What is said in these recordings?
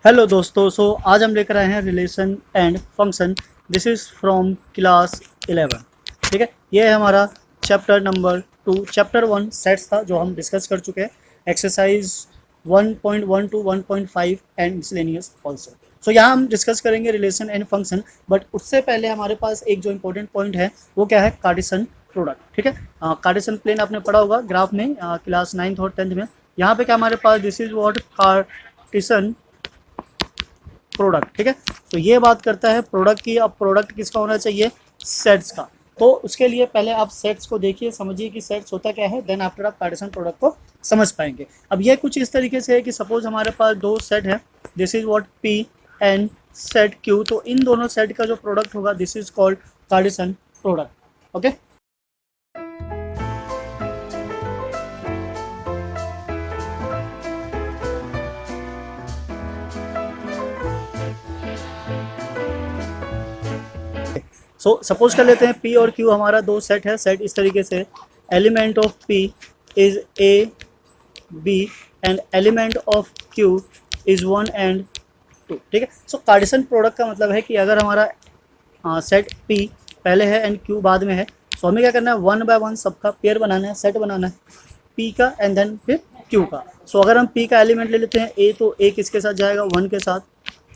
Hello दोस्तों, आज हम लेकर आए हैं relation and function. This is from class 11। ठीक है, ये है हमारा चैप्टर नंबर 2। चैप्टर 1 सेट्स था जो हम डिस्कस कर चुके हैं। Exercise 1.1 to 1.5 and miscellaneous also. यहाँ हम डिस्कस करेंगे रिलेशन एंड फंक्शन, बट उससे पहले हमारे पास एक जो इंपॉर्टेंट पॉइंट है वो क्या है, कार्टेशियन प्रोडक्ट। ठीक है, कार्टेशियन प्लेन आपने पढ़ा होगा ग्राफ में, क्लास 9th और 10th में। यहाँ पे क्या हमारे पास, this is what Cartesian product. ठीक है, तो ये बात करता है प्रोडक्ट की। अब प्रोडक्ट किसका होना चाहिए, सेट्स का। तो उसके लिए पहले आप सेट्स को देखिए, समझिए कि सेट्स होता क्या है, देन आफ्टर आप कार्टेशियन प्रोडक्ट को समझ पाएंगे। अब ये कुछ इस तरीके से है कि सपोज हमारे पास दो सेट है, this is what P and set Q. तो इन दोनों सेट का जो प्रोडक्ट होगा this is called Cartesian product. Okay, suppose कर लेते हैं P और Q हमारा दो सेट है। सेट इस तरीके से, element of P is A B and element of Q is 1 and 2। ठीक है, कार्टेशियन प्रोडक्ट का मतलब है कि अगर हमारा सेट P पहले है एंड Q बाद में है, हमें क्या करना है, 1 बाय 1 सबका पेयर बनाना है, सेट बनाना है P का एंड देन फिर Q का। अगर हम P का एलिमेंट ले लेते हैं A, तो A किसके साथ जाएगा, 1 के साथ,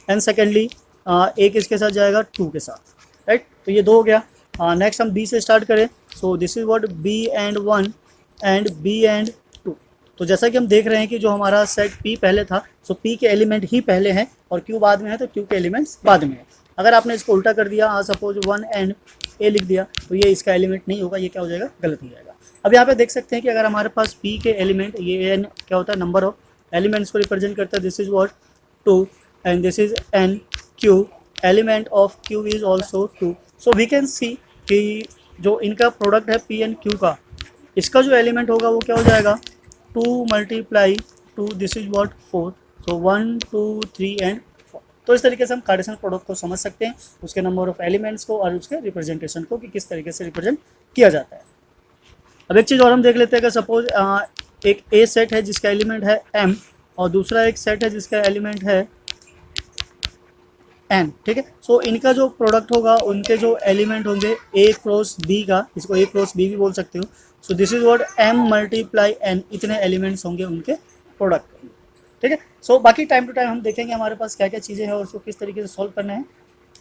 एंड सेकेंडली A किसके साथ जाएगा, 2 के साथ। राइट, तो ये दो हो गया। नेक्स्ट हम बी से स्टार्ट करें। This is what B and 1 and B and 2। तो जैसा कि हम देख रहे हैं कि जो हमारा सेट पी पहले था, पी के एलिमेंट ही पहले हैं और क्यू बाद में है, तो क्यू के एलिमेंट्स बाद में है। अगर आपने इसको उल्टा कर दिया, सपोज 1 एंड ए लिख दिया, तो ये इसका एलिमेंट नहीं होगा, ये क्या हो जाएगा, गलत हो जाएगा। अब यहाँ पे देख सकते हैं कि अगर हमारे पास पी के एलिमेंट, ये एन क्या होता है, नंबर ऑफ एलिमेंट्स को रिप्रेजेंट करता है, this is what 2 and this is n Q, element of Q is also 2। So we can see कि जो इनका प्रोडक्ट है पी एंड क्यू का, इसका जो एलिमेंट होगा वो क्या हो जाएगा, 2 multiply 2, this is what 4। 1 2 3 and 4। तो इस तरीके से हम कार्टेशियन प्रोडक्ट को समझ सकते हैं, उसके नंबर ऑफ एलिमेंट्स को और उसके रिप्रेजेंटेशन को, कि किस तरीके से रिप्रेजेंट किया जाता है। अब एक चीज़ और हम देख लेते हैं कि सपोज एक ए सेट है जिसका एलिमेंट है m, और दूसरा एक सेट है जिसका एलिमेंट है n। ठीक है, इनका जो प्रोडक्ट होगा, उनके जो एलिमेंट होंगे a क्रॉस b का, इसको a क्रॉस b भी बोल सकते हो। This is what m multiply n, इतने एलिमेंट्स होंगे उनके प्रोडक्ट। ठीक है, बाकी टाइम टू टाइम हम देखेंगे हमारे पास क्या क्या चीज़ें हैं और उसको किस तरीके से सॉल्व करना है।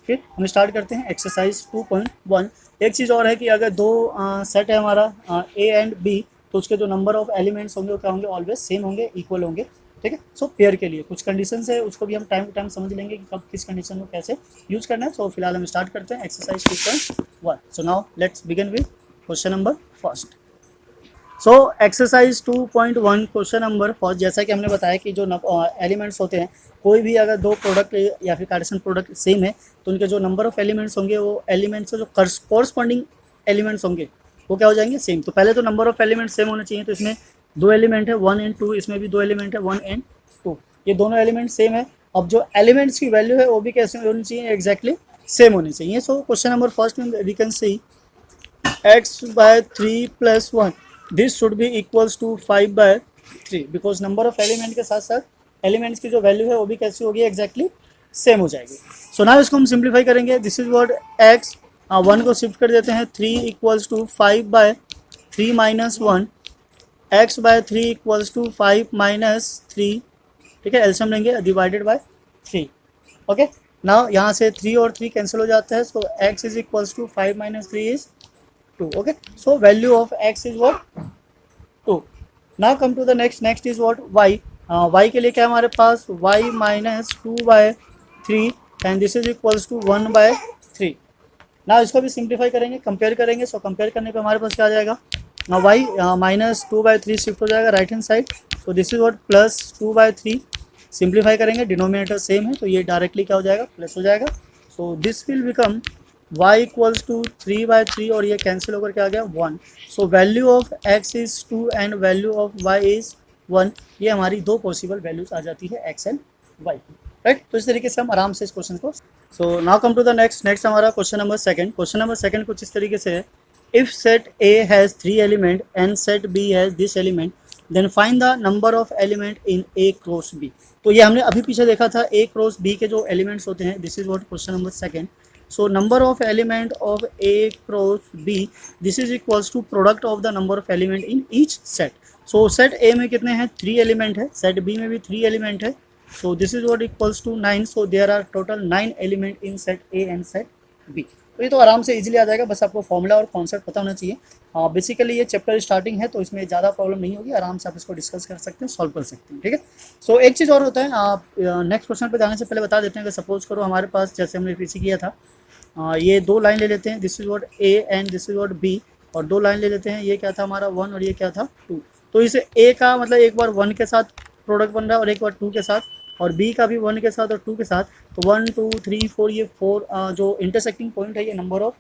फिर हम स्टार्ट करते हैं एक्सरसाइज 2.1। एक चीज़ और है कि अगर दो सेट है हमारा a एंड b, तो उसके जो नंबर ऑफ एलिमेंट्स होंगे वो क्या होंगे, ऑलवेज सेम होंगे, इक्वल होंगे। ठीक है, पेयर के लिए कुछ कंडीशंस है, उसको भी हम टाइम टू टाइम समझ लेंगे कि कब किस कंडीशन में कैसे यूज करना है। फिलहाल हम स्टार्ट करते हैं exercise 2.1। Now let's begin with question number first. Exercise 2.1 question number first. जैसा कि हमने बताया कि जो एलिमेंट्स होते हैं, कोई भी अगर दो प्रोडक्ट या फिर कार्टेशियन प्रोडक्ट सेम है, तो उनके जो नंबर ऑफ एलिमेंट्स होंगे, वो एलिमेंट्स जो कॉरस्पॉन्डिंग एलिमेंट्स होंगे वो क्या हो जाएंगे, सेम। तो पहले तो नंबर ऑफ एलिमेंट्स सेम होने चाहिए। तो इसमें दो एलिमेंट है 1 एंड 2, इसमें भी दो एलिमेंट है 1 एंड 2, ये दोनों एलिमेंट सेम है। अब जो एलिमेंट्स की वैल्यू है वो भी कैसे होनी चाहिए, एग्जैक्टली सेम होनी चाहिए। क्वेश्चन नंबर फर्स्ट में we can see x by 3 plus 1, this should be equals to 5 by 3, because number of element के साथ साथ एलिमेंट्स की जो वैल्यू है वो भी कैसी होगी, एग्जैक्टली सेम हो जाएगी। नाउ इसको हम सिंप्लीफाई करेंगे। दिस इज व्हाट x, 1 को शिफ्ट कर देते हैं, 3 equals to 5 by 3 minus 1, x by 3 equals to 5 minus 3। ठीक है, एलसीएम लेंगे, डिवाइडेड बाय 3। ओके, नाउ यहाँ से 3 और 3 कैंसिल हो जाता है, x is equals to 5 minus 3 is 2. Okay, so value of x is what, 2. Now come to the next is what, y. Y के लिए क्या हमारे पास, y minus 2 by 3 and this is equals to 1 by 3. Now इसको भी simplify करेंगे, compare करेंगे। Compare करने पे हमारे पास क्या आ जाएगा, y माइनस 2 by 3 शिफ्ट हो जाएगा right hand side. This is what plus 2 by 3। Simplify करेंगे, डिनोमिनेटर सेम है, तो ये डायरेक्टली क्या हो जाएगा, प्लस हो जाएगा। This will become y equals to 3 by 3 और ये कैंसिल होकर के आ गया 1। Value of x is 2 and value of y is 1। ये हमारी दो पॉसिबल वैल्यूज आ जाती है x एंड y, राइट। तो इस तरीके से हम आराम से इस क्वेश्चन को। Now come to the next हमारा question number second. Question number second कुछ इस तरीके से है, if set A has 3 element and set B has this element, then find the number of element in A cross B. तो ये हमने अभी पीछे देखा था ए क्रॉस बी के जो एलिमेंट्स होते हैं, this is what question number second. So number of element of A cross B, this is equals to product of the number of element in each set. So set A में कितने हैं, 3 element है, set B में भी 3 element है। So this is what equals to 9। So there are total 9 element in set A and set B. तो ये तो आराम से इजीली आ जाएगा, बस आपको फॉर्मूला और कॉन्सेप्ट पता होना चाहिए। बेसिकली ये चैप्टर स्टार्टिंग है तो इसमें ज़्यादा प्रॉब्लम नहीं होगी, आराम से आप इसको डिस्कस कर सकते हैं, सॉल्व कर सकते हैं, ठीक है। सो एक चीज़ और होता है, आप नेक्स्ट क्वेश्चन पे जाने से पहले बता देते हैं कि सपोज करो हमारे पास, जैसे हमने पीछे किया था, ये 2 लाइन ले लेते हैं, this is what A and this is what B, और 2 लाइन ले लेते हैं, ये क्या था हमारा 1 और ये क्या था 2। तो इसे ए का मतलब एक बार 1 के साथ प्रोडक्ट बन रहा है और एक बार 2 के साथ, और बी का भी 1 के साथ और 2 के साथ। तो 1 2 3 4, ये 4 जो इंटरसेक्टिंग पॉइंट है ये नंबर ऑफ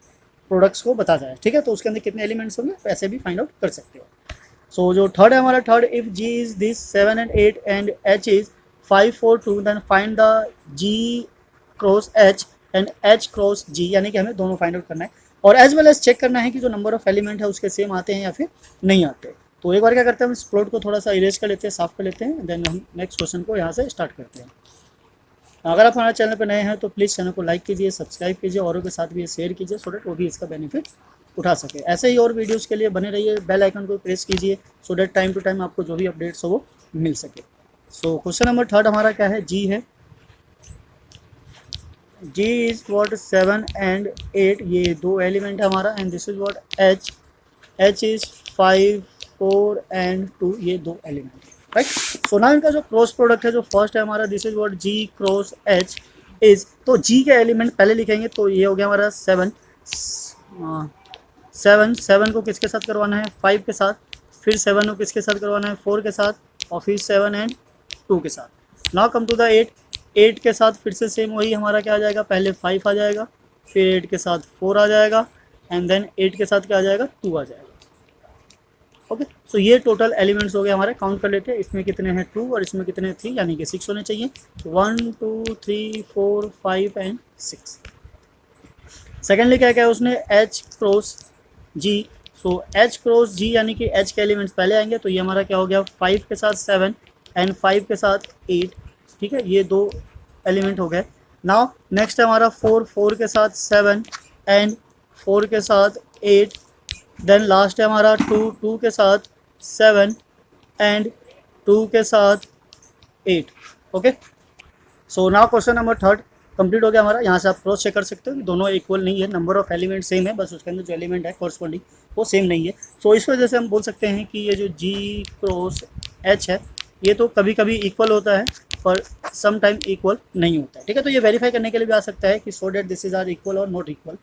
प्रोडक्ट्स को बताता है, ठीक है। तो उसके अंदर कितने एलिमेंट्स होंगे वैसे भी फाइंड आउट कर सकते हो। सो जो थर्ड है हमारा, third, if G is this 7 and 8 and H is 5 4 2, then find the G cross H and H cross G, यानी कि हमें दोनों फाइंड आउट करना है और एज वेल एज चेक करना है कि जो नंबर ऑफ एलिमेंट है उसके सेम आते हैं या फिर नहीं आते। तो एक बार क्या करते हैं, हम इस प्लॉट को थोड़ा सा इरेज कर लेते हैं, साफ कर लेते हैं, देन हम नेक्स्ट क्वेश्चन को यहाँ से स्टार्ट करते हैं। अगर आप हमारे चैनल पर नए हैं तो प्लीज़ चैनल को लाइक कीजिए, सब्सक्राइब कीजिए, औरों के साथ भी शेयर कीजिए, सो दैट वो भी इसका बेनिफिट उठा सके। ऐसे ही और वीडियोस के लिए बने रहिए, बेल आइकन को प्रेस कीजिए, so that time to time आपको जो भी अपडेट्स हो वो मिल सके। सो क्वेश्चन नंबर थर्ड हमारा क्या है, जी है। जी इज व्हाट 7 and 8, ये 2 एलिमेंट है हमारा, and this is what H, H is 5 4 and 2, ये 2 एलिमेंट, राइट। सो ना इनका जो क्रॉस प्रोडक्ट है जो फर्स्ट है हमारा, this is what G cross H is, तो जी के एलिमेंट पहले लिखेंगे, तो ये हो गया हमारा 7 7 को किसके साथ करवाना है, 5 के साथ, फिर 7 को किसके साथ करवाना है, 4 के साथ, और फिर 7 and 2 के साथ। नाउ कम टू द 8 के साथ फिर से सेम वही हमारा क्या आ जाएगा, पहले 5 आ जाएगा, फिर 8 के साथ 4 आ जाएगा, एंड देन 8 के साथ क्या आ जाएगा, 2 आ जाएगा। ओके, सो ये टोटल एलिमेंट्स हो गए हमारे, काउंट कर लेते हैं, इसमें कितने हैं 2 और इसमें कितने हैं 3, यानी कि 6 होने चाहिए। 1 2 3 4 5 एंड 6। सेकेंडली क्या क्या है उसने, एच क्रॉस जी। सो एच क्रॉस जी यानी कि एच के एलिमेंट्स पहले आएंगे, तो ये हमारा क्या हो गया, 5 के साथ 7 एंड 5 के साथ 8, ठीक है, ये 2 एलिमेंट हो गए। नाउ नेक्स्ट है हमारा 4 के साथ 7 एंड 4 के साथ 8, देन लास्ट है हमारा 2 के साथ 7 एंड 2 के साथ 8। Okay, so now question number third complete हो गया हमारा। यहाँ से आप क्रॉस चेक कर सकते हो कि दोनों इक्वल नहीं है, नंबर ऑफ एलिमेंट सेम है, बस उसके अंदर जो एलिमेंट है कॉरस्पॉन्डिंग वो सेम नहीं है। सो इस वजह से हम बोल सकते हैं कि ये जो जी क्रॉस एच है ये तो कभी कभी इक्वल होता है पर सम टाइम इक्वल नहीं होता है, ठीक है। तो ये वेरीफाई करने के लिए भी आ सकता है कि so that this is are equal और not equal.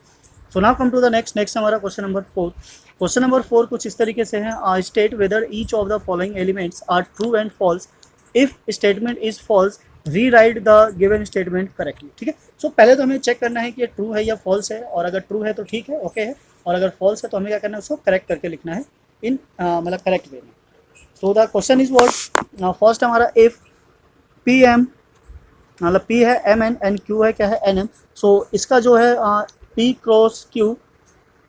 So now come to the next हमारा क्वेश्चन नंबर 4। क्वेश्चन नंबर 4 कुछ इस तरीके से है, state whether each of the following elements are true and false, if statement is false rewrite the given statement correctly, ठीक है। सो पहले तो हमें चेक करना है कि ये ट्रू है या फॉल्स है, और अगर ट्रू है तो ठीक है, ओके है, और अगर फॉल्स है तो हमें क्या करना है, उसको करेक्ट करके लिखना है इन मतलब करेक्ट वे में। So the question is what, first हमारा इफ पी एम, मतलब पी है एम एन एंड क्यू है क्या है एन एम। सो इसका जो है P cross Q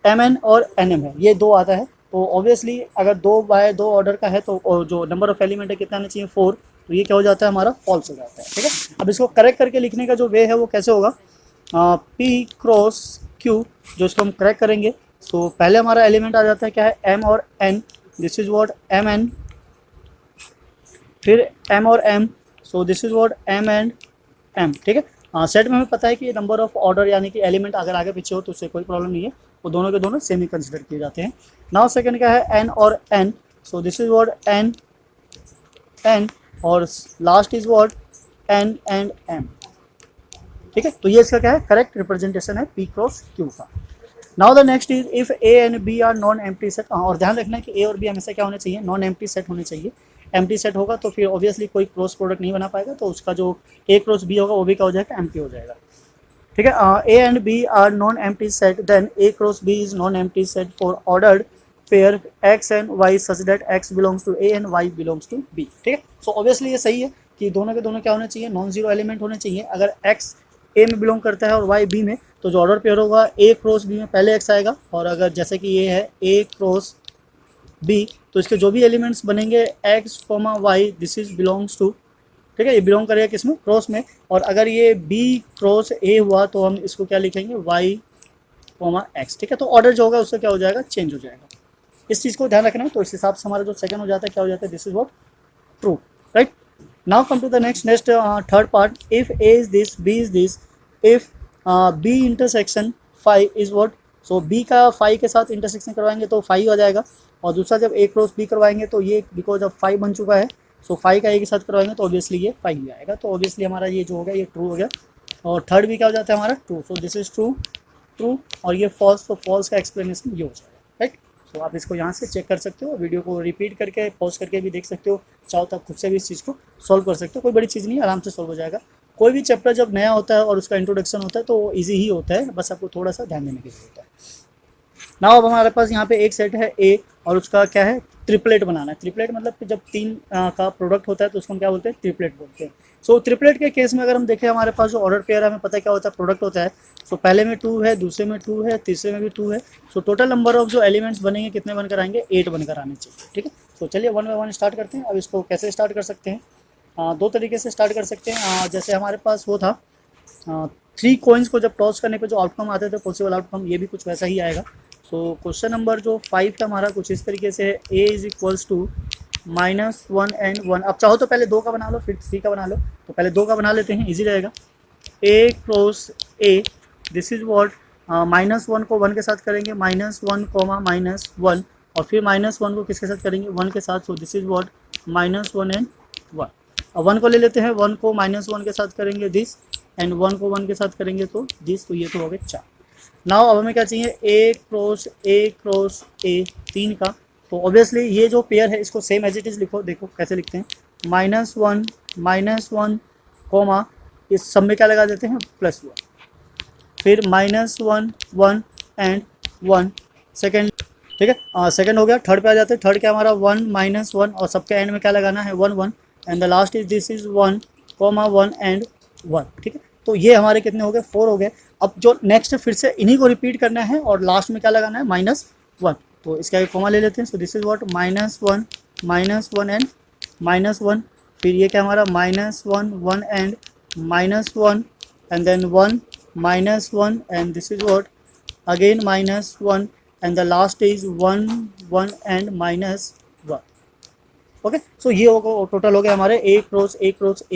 M N और एन एम है, ये 2 आता है। तो ऑब्वियसली अगर 2 बाय 2 ऑर्डर का है तो जो नंबर ऑफ एलिमेंट है कितना आना चाहिए 4, तो ये क्या हो जाता है हमारा फॉल्स हो जाता है, ठीक है। अब इसको करेक्ट करके लिखने का जो वे है वो कैसे होगा, पी क्रॉस क्यू, जो इसको हम करेक्ट करेंगे। सो पहले हमारा एलिमेंट आ जाता है क्या है एम और N, this is what M N, फिर एम और M, so this is what M and M, ठीक है। सेट में हमें पता है कि नंबर ऑफ ऑर्डर यानी कि एलिमेंट अगर आगे पीछे हो तो उससे कोई प्रॉब्लम नहीं है, वो दोनों के दोनों सेम ही कंसिडर किए जाते हैं। नाउ सेकंड क्या है एन और N, so this is what N N, और last is what N and M, ठीक है। तो ये इसका क्या है, करेक्ट रिप्रेजेंटेशन है पी क्रॉस क्यू का। Now the next is if A and B are non empty set, और ध्यान रखना है कि ए और बी हमेशा क्या होने चाहिए, नॉन एम्प्टी सेट होने चाहिए। एम्प्टी सेट होगा तो फिर ऑब्वियसली कोई क्रॉस प्रोडक्ट नहीं बना पाएगा, तो उसका जो ए क्रॉस बी होगा वो भी क्या हो जाएगा, एम्प्टी हो जाएगा, ठीक है। A and B are non empty set, then A cross B is non empty set for ordered pair X and Y such that X belongs to A and Y belongs to B, ठीक है। So obviously ये सही है कि दोनों के दोनों क्या होने चाहिए, नॉन जीरो एलिमेंट होने चाहिए। अगर एक्स ए में बिलोंग करता है और वाई बी में, तो जो ऑर्डर पेयर होगा ए क्रॉस बी में पहले एक्स आएगा, और अगर जैसे कि ये है ए क्रॉस बी, तो इसके जो भी एलिमेंट्स बनेंगे X comma Y this is belongs to, ठीक है, ये बिलोंग करेगा किस में, क्रॉस में। और अगर ये बी क्रॉस ए हुआ तो हम इसको क्या लिखेंगे, वाई कॉमा एक्स, ठीक है। तो ऑर्डर जो होगा उससे क्या हो जाएगा, चेंज हो जाएगा। इस चीज़ को ध्यान रखना है। तो इस हिसाब से हमारा जो सेकंड हो जाता है क्या हो जाता है, this is what true, right. Now come to the next third part, if A is this B is this, if B intersection five is what, so B का फाइव के साथ इंटरसेक्शन करवाएंगे तो फाइव आ जाएगा। और दूसरा जब ए क्रॉस बी करवाएंगे तो ये बिकॉज अब फाइव बन चुका है, सो फाइव का ए के साथ करवाएंगे तो ऑब्वियसली ये फाइव ही आएगा। तो ऑब्वियसली हमारा ये जो हो गया ये ट्रू हो गया। और थर्ड भी क्या हो जाता है हमारा, true. So this is true, true. और ये फॉल्स, तो फॉल्स का एक्सप्लेनेशन ये हो जाएगा, राइट। तो आप इसको यहाँ से चेक कर सकते हो, वीडियो को रिपीट करके पॉज करके भी देख सकते हो, चाहो तो आप खुद से भी इस चीज़ को सॉल्व कर सकते हो। कोई बड़ी चीज़ नहीं है, आराम से सॉल्व हो जाएगा। कोई भी चैप्टर जब नया होता है और उसका इंट्रोडक्शन होता है तो वो ईजी ही होता है, बस आपको थोड़ा सा ध्यान देने की जरूरत है। नाउ अब हमारे पास यहाँ पे एक सेट है ए और उसका क्या है, ट्रिपलेट बनाना है। ट्रिपलेट मतलब कि जब तीन का प्रोडक्ट होता है तो उसको हम क्या बोलते हैं, ट्रिपलेट बोलते हैं। सो ट्रिपलेट के केस में अगर हम देखें, हमारे पास जो ऑर्डर पेयर है हमें पता है क्या होता है, प्रोडक्ट होता है। सो पहले में 2 है, दूसरे में 2 है, तीसरे में भी 2 है। सो टोटल नंबर ऑफ जो एलिमेंट्स बनेंगे कितने बनकर आएंगे, 8 बनकर आने चाहिए, ठीक है। तो चलिए वन बाय वन स्टार्ट करते हैं। अब इसको कैसे स्टार्ट कर सकते हैं, दो तरीके से स्टार्ट कर सकते हैं। जैसे हमारे पास वो था 3 कॉइन्स को जब टॉस करने पे जो आउटकम आते थे पॉसिबल आउटकम, ये भी कुछ वैसा ही आएगा। सो क्वेश्चन नंबर जो 5 है हमारा कुछ इस तरीके से है, ए इज इक्वल्स टू -1 एंड 1। अब चाहो तो पहले 2 का बना लो फिर 3 का बना लो, तो पहले 2 का बना लेते हैं, इजी रहेगा। A cross A this is what, -1 को 1 के साथ करेंगे, -1 कोमा -1, और फिर -1 को किसके साथ करेंगे, 1 के साथ। सो दिस इज वॉट -1 एंड 1। अब 1 को ले लेते हैं, 1 को -1 के साथ करेंगे दिस, एंड 1 को 1 के साथ करेंगे तो दिस, तो ये तो हो गए 4। नाउ अब हमें क्या चाहिए, ए क्रॉस ए 3 का। तो ऑब्वियसली ये जो पेयर है इसको सेम एज इट इज़ लिखो, देखो कैसे लिखते हैं, -1 कोमा इस सब में क्या लगा देते हैं, +1, फिर -1 1 एंड 1 सेकेंड, ठीक है। सेकेंड हो गया, थर्ड पे आ जाते हैं। थर्ड क्या हमारा 1 -1 और सबके एंड में क्या लगाना है 1 1, and the last is this is 1 comma 1 and 1, ठीक है। तो ये हमारे कितने हो गए, 4 हो गए। अब जो नेक्स्ट फिर से इन्हीं को रिपीट करना है और लास्ट में क्या लगाना है -1, तो इसका एक कॉमा ले लेते हैं। So this is what -1 and -1, फिर ये क्या हमारा -1 1 and -1 and then 1 -1 and this is what again -1 and the last is 1 1 and -1, okay. So ये होगा टोटल हो गया हमारे ए क्रॉस ए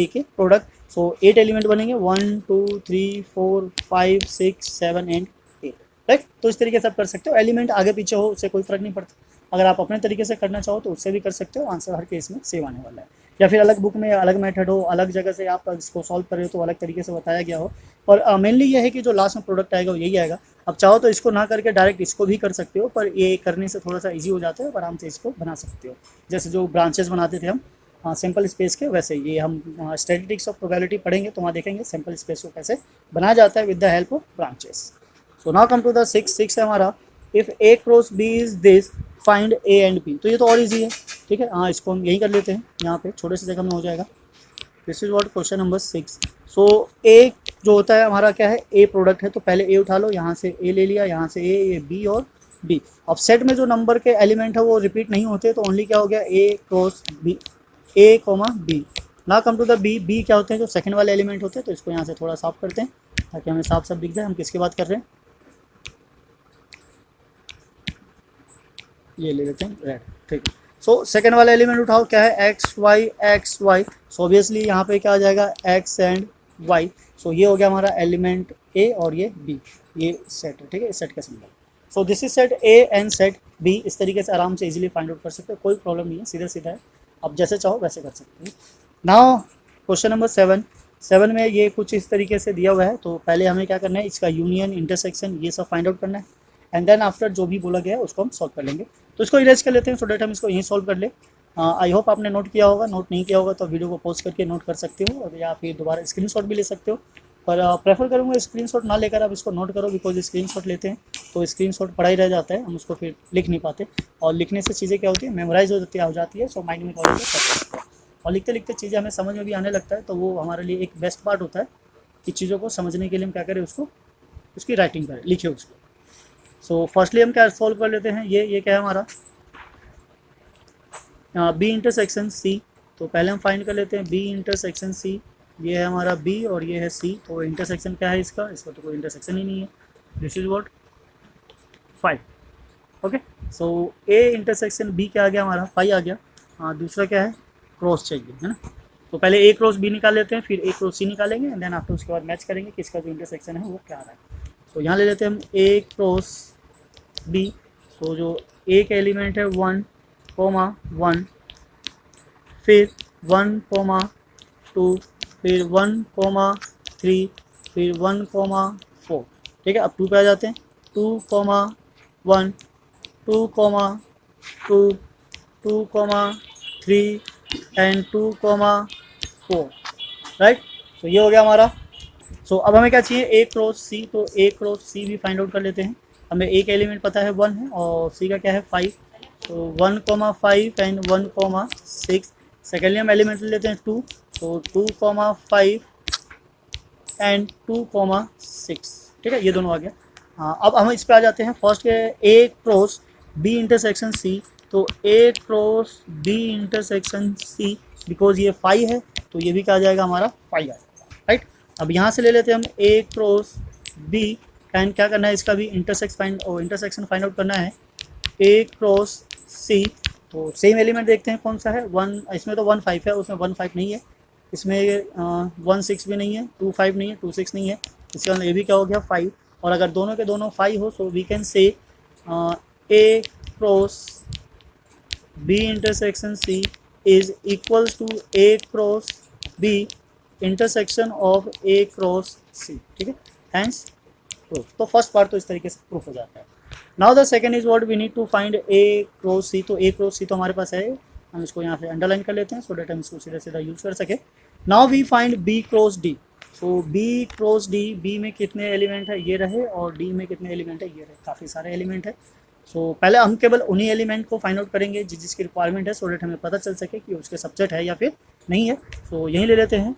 के प्रोडक्ट। सो 8 एलिमेंट बनेंगे, 1 2 3 4 5 6 7 एंड 8, राइट। तो इस तरीके से आप कर सकते हो, एलिमेंट आगे पीछे हो उससे कोई फर्क नहीं पड़ता। अगर आप अपने तरीके से करना चाहो तो उससे भी कर सकते हो, आंसर हर केस में सेम आने वाला है। या फिर अलग बुक में अलग मेथड हो, अलग जगह से आप इसको सॉल्व कर रहे हो तो अलग तरीके से बताया गया हो। और मेनली ये है कि जो लास्ट में प्रोडक्ट आएगा वो यही आएगा। अब चाहो तो इसको ना करके डायरेक्ट इसको भी कर सकते हो, पर ये करने से थोड़ा सा ईजी हो जाता है, आराम से इसको बना सकते हो। जैसे जो ब्रांचेस बनाते थे हम सिंपल स्पेस के, वैसे ये हम स्टैटिस्टिक्स ऑफ प्रोबेबिलिटी पढ़ेंगे तो वहाँ देखेंगे सिंपल स्पेस को कैसे बनाया जाता है with the help of branches. So now come to the 6 है हमारा, if A cross B is this find A and B. तो ये तो और इजी है, ठीक है। इसको हम यही कर लेते हैं, यहाँ पे छोटे से जगह में हो जाएगा। This is what question number 6। सो ए जो होता है हमारा क्या है, ए प्रोडक्ट है, तो पहले ए उठा लो, यहाँ से ए ले लिया, यहाँ से ए बी और बी। अब सेट में जो नंबर के एलिमेंट है वो रिपीट नहीं होते, तो ओनली क्या हो गया, A cross B, A comma B. Now come to the B, B क्या होते हैं, जो सेकंड वाले एलिमेंट होते हैं। तो इसको यहाँ से थोड़ा साफ करते हैं ताकि हमें साफ साफ दिख जाए हम किसकी बात कर रहे हैं। ये ले लेते हैं रेड, ठीक है। सो सेकंड वाला एलिमेंट उठाओ, क्या है, एक्स वाई। सो ऑब्वियसली यहाँ पे क्या आ जाएगा, एक्स एंड वाई। सो ये हो गया हमारा एलिमेंट ए और ये बी, ये सेट है, ठीक है, इस सेट का symbol. So this is set A and set B. इस तरीके से आराम से इजीली फाइंड आउट कर सकते हो, कोई प्रॉब्लम नहीं है, सीधा सीधा है, आप जैसे चाहो वैसे कर सकते हो। नाउ क्वेश्चन नंबर 7 में ये कुछ इस तरीके से दिया हुआ है। तो पहले हमें क्या करना है, इसका यूनियन इंटरसेक्शन ये सब फाइंड आउट करना है, एंड देन आफ्टर जो भी बोला गया है उसको हम सॉल्व कर लेंगे। तो इसको इरेज कर लेते हैं, सो डेट हम इसको यहीं सॉल्व कर ले। आई होप आपने नोट किया होगा, नोट नहीं किया होगा तो वीडियो को पॉज करके नोट कर सकते हो, और या फिर दोबारा स्क्रीनशॉट भी ले सकते हो। पर प्रेफर करूँगा स्क्रीनशॉट ना लेकर आप इसको नोट करो, बिकॉज स्क्रीनशॉट लेते हैं तो स्क्रीनशॉट पड़ा ही रह जाता है, हम उसको फिर लिख नहीं पाते। और लिखने से चीज़ें क्या होती है, मेमोराइज हो जाती है, सो माइंड में क्या होती है, और लिखते लिखते चीज़ें हमें समझ में भी आने लगता है। तो वो हमारे लिए एक बेस्ट पार्ट होता है कि चीज़ों को समझने के लिए हम क्या करें, उसको उसकी राइटिंग करें, लिखे उसको। सो फर्स्टली हम क्या सॉल्व कर लेते हैं, ये क्या है हमारा, बी इंटरसेक्शन सी। तो पहले हम फाइंड कर लेते हैं बी इंटरसेक्शन सी। ये है हमारा बी और ये है सी, तो इंटरसेक्शन क्या है इसका, इसका तो कोई इंटरसेक्शन ही नहीं है। This is what 5। Okay, so A intersection B क्या आ गया हमारा 5 आ गया। हाँ, दूसरा क्या है, क्रॉस चाहिए है ना। तो पहले ए क्रॉस बी निकाल लेते हैं, फिर ए क्रॉस सी निकालेंगे, एंड देन आफ्टर उसके बाद मैच करेंगे कि इसका जो इंटरसेक्शन है वो क्या आ रहा है। तो यहाँ ले लेते हैं हम ए क्रॉस बी। सो जो ए का एलिमेंट है 1, 1, फिर 1, 2, फिर 1, 3, फिर 1, 4। ठीक है, अब 2 पे आ जाते हैं। 2, 1, 2, 2, 2, 3 एंड 2, 4। राइट, तो ये हो गया हमारा। सो अब हमें क्या चाहिए, ए क्रॉस सी। तो ए क्रॉस सी भी फाइंड आउट कर लेते हैं। हमें ए का एलिमेंट पता है 1 है और सी का क्या है 5। तो 1, 5 एंड 1, 6। सेकेंडली हम एलिमेंट ले लेते हैं 2। तो 2, 5 एंड 2, 6। ठीक है, ये दोनों आ गया। हाँ, अब हम इस पे आ जाते हैं। फर्स्ट के A cross B intersection C. तो A cross B intersection C, because ये 5 है तो ये भी क्या आ जाएगा हमारा 5 आ जाएगा। राइट, अब यहाँ से ले लेते हैं हम ए क्रॉस बी, एंड क्या करना है, इसका भी इंटरसेक्शन फाइंड आउट करना है। ए क्रॉस सी, तो सेम एलिमेंट देखते हैं कौन सा है। 1, इसमें तो 1, 5 है, उसमें 1, 5 नहीं है। इसमें 1, 6 भी नहीं है, 2, 5 नहीं है, 2, 6 नहीं है। इसके अंदर ये भी क्या हो गया 5। और अगर दोनों के दोनों 5 हो, सो we can say A cross B intersection C is equals to A cross B intersection of A cross C. ठीक है, हैंस प्रूफ। तो फर्स्ट पार्ट तो इस तरीके से प्रूफ हो जाता है। Now the second is what we need to find A cross C. तो ए क्रॉस सी तो हमारे पास है, हम इसको यहाँ पे अंडरलाइन कर लेते हैं सो डेट हम इसको सीधा सीधा यूज कर सके। Now we find B cross D. So B cross D, B में कितने एलिमेंट है ये रहे, और डी में कितने एलिमेंट है ये रहे, काफ़ी सारे एलिमेंट है। सो पहले हम केवल उन्हीं एलिमेंट को फाइंड आउट करेंगे जिसकी रिक्वायरमेंट है, सो डेट हमें पता चल सके कि उसके सबसेट है या फिर नहीं है। सो यहीं ले लेते हैं।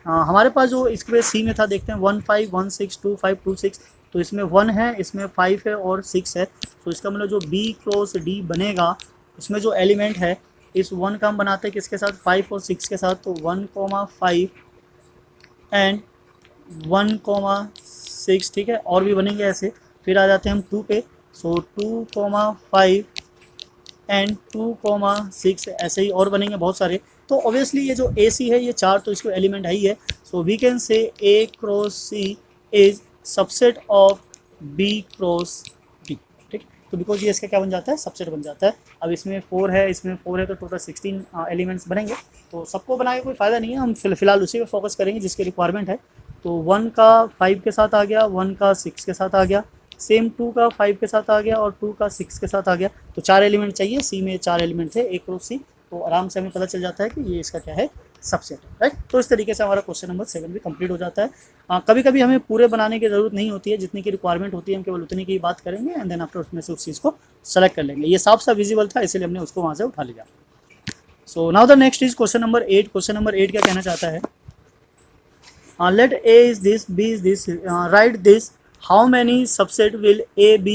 हमारे पास जो इसके सी में था, देखते हैं 1, 5, 1, 6, 2, 5, 2, 6। तो इसमें 1 है, इसमें 5 है और 6 है। तो इसका मतलब जो बी क्रॉस डी बनेगा, उसमें जो एलिमेंट है, इस 1 का हम बनाते हैं किसके साथ, 5 और 6 के साथ। तो 1, 5 एंड 1, 6। ठीक है, और भी बनेंगे ऐसे। फिर आ जाते हैं हम 2 पे। सो 2, 5 एंड 2, 6, ऐसे ही और बनेंगे बहुत सारे। तो ऑब्वियसली ये जो ए सी है ये 4 तो इसको एलिमेंट है ही है। सो we can say A cross C is subset of B cross D. ठीक, तो बिकॉज ये इसका क्या बन जाता है, सबसेट बन जाता है। अब इसमें 4 है, इसमें 4 है, तो टोटल 16 एलिमेंट्स बनेंगे। तो सबको बना के कोई फ़ायदा नहीं है, हम फिलहाल उसी पे फोकस करेंगे जिसकी रिक्वायरमेंट है। तो 1 का 5 के साथ आ गया, 1 का 6 के साथ आ गया, सेम 2 का 5 के साथ आ गया और 2 का 6 के साथ आ गया। तो 4 एलिमेंट चाहिए, सी में 4 एलिमेंट थे, ए क्रॉस सी। तो आराम से हमें पता चल जाता है कि ये इसका क्या है, सबसेट है। राइट, तो इस तरीके से हमारा क्वेश्चन नंबर 7 भी कंप्लीट हो जाता है। कभी कभी हमें पूरे बनाने की ज़रूरत नहीं होती है, जितनी की रिक्वायरमेंट होती है हम केवल उतनी की बात करेंगे, एंड देन आफ्टर उसमें से उस चीज़ को सेलेक्ट कर लेंगे। ये साफ सा विजिबल था, इसलिए हमने उसको वहाँ से उठा लिया। So now the next is question number 8। Question number 8 क्या कहना चाहता है, let A is this, B is this, write this, how many subset will A, B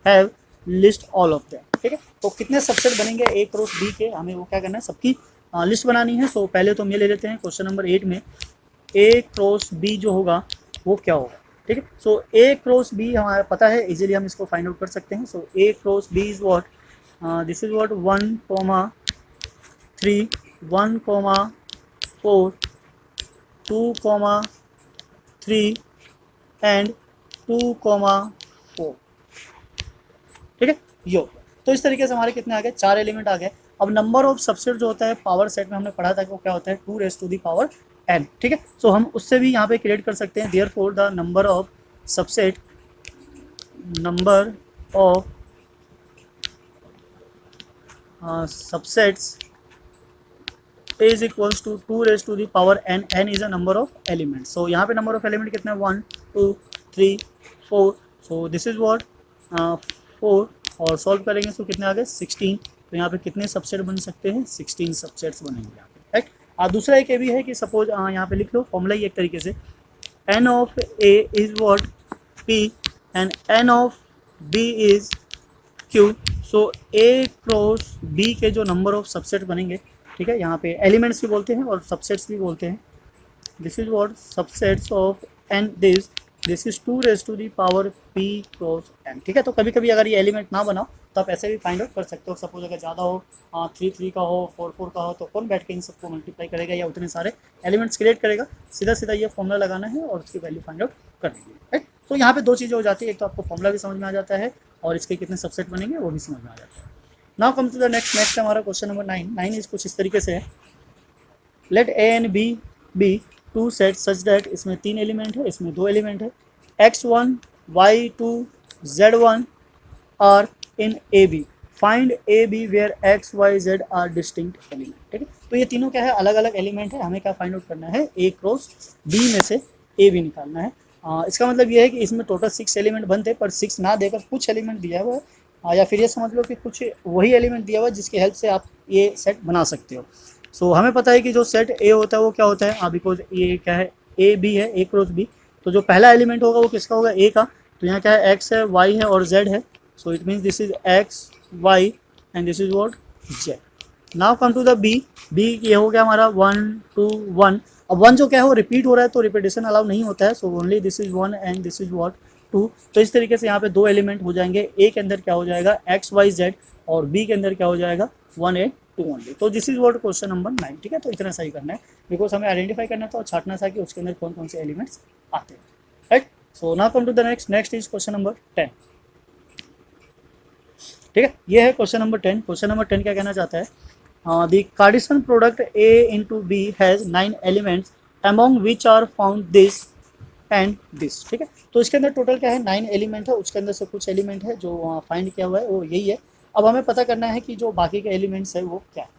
have, list all of them। ठीक है, तो कितने सबसेट बनेंगे ए क्रॉस बी के, हमें वो क्या करना है, सबकी लिस्ट बनानी है। सो पहले तो हम ये ले लेते हैं क्वेश्चन नंबर 8 में ए क्रॉस बी जो होगा वो क्या होगा। ठीक है, सो ए क्रॉस बी हमारा पता है, इजीली हम इसको फाइंड आउट कर सकते हैं। So A cross B is what, this is what 1, 3, 1, 4, 2, 3 and 2, 4। ठीक है, यो। तो इस तरीके से हमारे कितने आ गए, 4 एलिमेंट आ गए। अब नंबर ऑफ सबसेट जो होता है पावर सेट में हमने पढ़ा था कि वो क्या होता है, 2n। ठीक है, सो हम उससे भी यहाँ पे क्रिएट कर सकते हैं। Therefore the number of subset, number of subsets is equals to 2n। n is a number of elements। so यहाँ पे number of element कितने, 1, 2, 3, 4। so this is what 4, और सॉल्व करेंगे तो कितने आ गए 16। तो यहाँ पे कितने सबसेट बन सकते हैं, 16 सबसेट्स बनेंगे यहाँ पे। राइट, दूसरा एक ये भी है कि सपोज यहाँ पे लिख लो फॉर्मूला ही एक तरीके से, n of a is what p and n of b is Q, so A cross B के जो नंबर ऑफ सबसेट बनेंगे, ठीक है, यहाँ पे एलिमेंट्स भी बोलते हैं और सबसेट्स भी बोलते हैं। This is what subsets of N, this is 2 raise to the power p cross n, ठीक है। तो कभी कभी अगर ये एलिमेंट ना बना तो आप ऐसे भी फाइंड आउट कर सकते हो। सपोज अगर ज़्यादा हो, 3 का हो, 4 का हो, तो कौन बैठ के इन सबको मल्टीप्लाई करेगा या उतने सारे एलिमेंट्स क्रिएट करेगा। सीधा सीधा ये फॉर्मूला लगाना है और उसकी वैल्यू फाइंड आउट कर देंगे, राइट। तो यहाँ पे दो चीज़ें हो जाती है, एक तो आपको फॉर्मूला भी समझ में आ जाता है और इसके कितने सबसेट बनेंगे वो भी समझ में आ जाता है। Now come to the next हमारा क्वेश्चन नंबर 9 इज कुछ इस तरीके से है। Let A and B be two set such that, इसमें 3 एलिमेंट है, इसमें 2 एलिमेंट है, x1 y2 z1 are in A B, find A B where X Y Z are distinct element, ठीक है। तो ये तीनों क्या है, अलग अलग एलिमेंट है, हमें क्या फाइंड आउट करना है, ए क्रॉस बी में से ए बी निकालना है। इसका मतलब ये है कि इसमें टोटल 6 एलिमेंट बनते, पर 6 ना देकर कुछ एलिमेंट दिया हुआ है, या फिर ये समझ लो कि कुछ वही एलिमेंट दिया हुआ है जिसकी हेल्प से आप ये सेट बना सकते हो। सो हमें पता है कि जो सेट ए होता है वो क्या होता है, बिकॉज ये क्या है, ए बी है, ए क्रॉस बी, तो जो पहला एलिमेंट होगा वो किसका होगा, ए का। तो यहाँ क्या है, एक्स है, वाई है और जेड है, so it means this is X Y and this is what, Z. Now come to the B, B ये हो गया हमारा 1 2 1। अब 1 जो क्या है वो रिपीट हो रहा है, तो रिपीटेशन अलाउ नहीं होता है, so only this is 1 and this is what 2। तो इस तरीके से यहाँ पे 2 एलिमेंट हो जाएंगे, ए के अंदर क्या हो जाएगा, एक्स वाई जेड, और बी के अंदर क्या हो जाएगा, 1 8 2 ओनली। तो this is what question number 9, ठीक है। तो इतना सही करना है, बिकॉज हमें आइडेंटिफाई करना था और छाटना था कि उसके अंदर कौन कौन से एलिमेंट्स आते हैं, right. So now come to the next is question number 10, ठीक है। ये है क्वेश्चन नंबर 10। क्वेश्चन नंबर 10 क्या कहना चाहता है, the Cartesian product a into b has 9 elements among which are found this and this, ठीक है। तो इसके अंदर टोटल क्या है, 9 एलिमेंट है, उसके अंदर से कुछ एलिमेंट है जो फाइंड किया हुआ है वो यही है। अब हमें पता करना है कि जो बाकी के एलिमेंट्स है वो क्या है।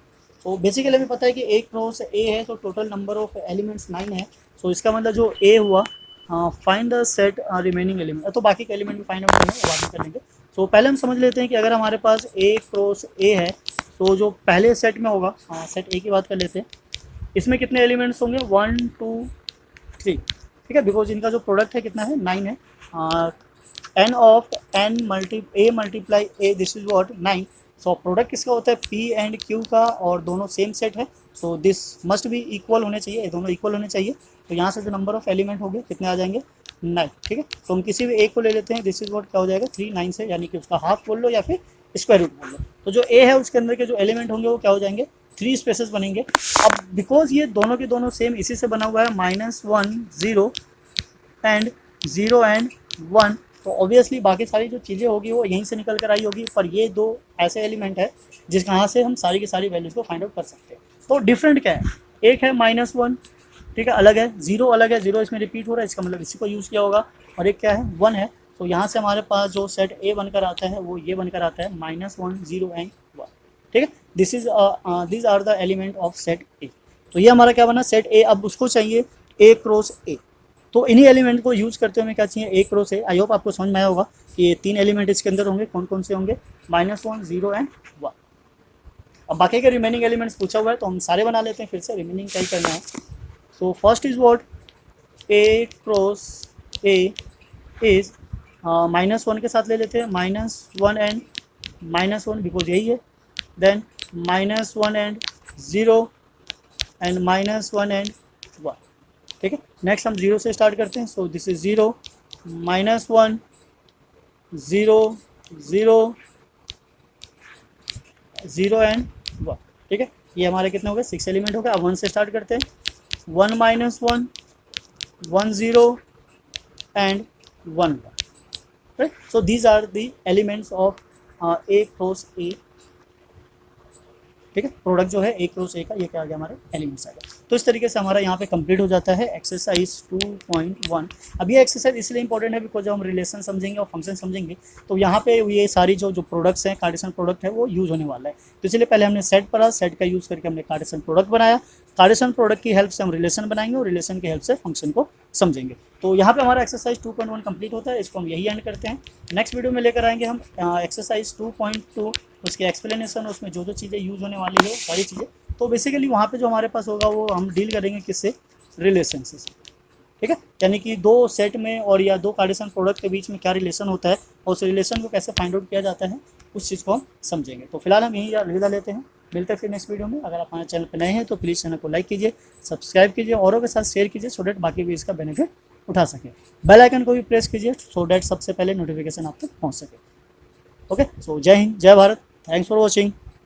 तो बेसिकली हमें पता है कि एक क्रॉस ए है, तो टोटल नंबर ऑफ एलिमेंट्स 9 है। सो इसका मतलब जो ए हुआ, find the set remaining element, तो बाकी के एलिमेंट भी फाइंड आउट करना है, वो बाद में कर लेंगे। तो पहले हम समझ लेते हैं कि अगर हमारे पास ए क्रॉस ए है, तो जो पहले सेट में होगा, सेट ए की बात कर लेते हैं, इसमें कितने एलिमेंट्स होंगे, 1 2 3, ठीक है, बिकॉज इनका जो प्रोडक्ट है कितना है, 9 है। N of N A multiply A, this is what 9। So product किसका होता है, पी एंड क्यू का, और दोनों सेम सेट है, so this must be equal होने चाहिए, दोनों इक्वल होने चाहिए। तो यहाँ से जो नंबर ऑफ एलिमेंट होंगे कितने आ जाएंगे, 9, ठीक है। तो हम किसी भी एक को ले लेते हैं, दिस इज व्हाट क्या हो जाएगा, 3 9 से, यानी कि उसका हाफ बोल लो या फिर स्क्वायर रूट बोल लो। तो जो ए है उसके अंदर के जो एलिमेंट होंगे वो क्या हो जाएंगे, 3 स्पेसेस बनेंगे। अब बिकॉज ये दोनों के दोनों सेम इसी से बना हुआ है, -1 0 एंड 0 एंड 1, तो ऑब्वियसली बाकी सारी जो चीज़ें होगी वो यहीं से निकल कर आई होगी। पर ये 2 ऐसे एलिमेंट है जिस कहाँ से हम सारी की सारी वैल्यूज़ को फाइंड आउट कर सकते हैं। तो डिफरेंट क्या है, एक है -1, ठीक है, अलग है, 0 अलग है, 0 इसमें रिपीट हो रहा है, इसका मतलब इसी को यूज़ किया होगा, और एक क्या है, 1 है। तो यहाँ से हमारे पास जो सेट ए बनकर आता है वो ये बनकर आता है, -1 0 एंड 1, ठीक है। This are the element of set A. तो ये हमारा क्या बना, सेट ए। अब उसको चाहिए ए क्रॉस ए, तो इन्हीं एलिमेंट को यूज़ करते हुए हमें क्या चाहिए, ए क्रॉस ए। आई होप आपको समझ में आया होगा कि ये 3 एलिमेंट इसके अंदर होंगे, कौन कौन से होंगे, -1 0 एंड 1। अब बाकी के रिमेनिंग एलिमेंट्स पूछा हुआ है तो हम सारे बना लेते हैं, फिर से रिमेनिंग क्या ही करना है। So first is what, A cross A is -1 के साथ ले लेते हैं, -1 एंड -1, बिकॉज यही है। देन -1 एंड 0 एंड -1 एंड 1, ठीक है। नेक्स्ट हम 0 से स्टार्ट करते हैं, सो दिस इज 0 -1 0 0 0 एंड 1, ठीक है। ये हमारे कितने हो गए, 6 एलिमेंट हो गए। अब 1 से स्टार्ट करते हैं, 1 -1 1 0 and 1 1, right. So these are the elements of A cross A, ठीक है। प्रोडक्ट जो है ए क्रॉस ए का, ये क्या आ गया, हमारे एलिमेंट्स आ गया। तो इस तरीके से हमारा यहाँ पे कंप्लीट हो जाता है एक्सरसाइज 2.1। अब ये एक्सरसाइज इसलिए इंपॉर्टेंट है बिकॉज जब हम रिलेशन समझेंगे और फंक्शन समझेंगे तो यहाँ पे ये सारी जो प्रोडक्ट्स हैं, कार्टेशियन प्रोडक्ट है, वो यूज़ होने वाला है। तो इसलिए पहले हमने सेट पढ़ा, सेट का यूज़ करके हमने कार्टेशियन प्रोडक्ट बनाया, कार्टेशियन प्रोडक्ट की हेल्प से हम रिलेशन बनाएंगे और रिलेशन की हेल्प से फंक्शन को समझेंगे। तो यहाँ पे हमारा एक्सरसाइज 2.1 कंप्लीट होता है, इसको हम यही एंड करते हैं। नेक्स्ट वीडियो में लेकर आएंगे हम एक्सरसाइज 2.2, उसकी एक्सप्लेनेशन, उसमें जो जो चीज़ें यूज़ होने वाली है सारी चीज़ें। तो बेसिकली वहाँ पे जो हमारे पास होगा वो हम डील करेंगे किससे, रिलेशन से, ठीक है। यानी कि 2 सेट में और या 2 कार्टेशियन प्रोडक्ट के बीच में क्या रिलेशन होता है और उस रिलेशन को कैसे फाइंड आउट किया जाता है, उस चीज़ को हम समझेंगे। तो फिलहाल हम यही अलविदा लेते हैं, मिलते हैं फिर नेक्स्ट वीडियो में। अगर आप हमारे चैनल पर नए हैं तो प्लीज़ चैनल को लाइक कीजिए, सब्सक्राइब कीजिए, औरों के साथ शेयर कीजिए सो डैट बाकी भी इसका बेनिफिट उठा सकें। बेल आइकन को भी प्रेस कीजिए सो डैट सबसे पहले नोटिफिकेशन आप तक पहुँच सके। ओके, सो जय हिंद, जय भारत, थैंक्स फॉर वॉचिंग।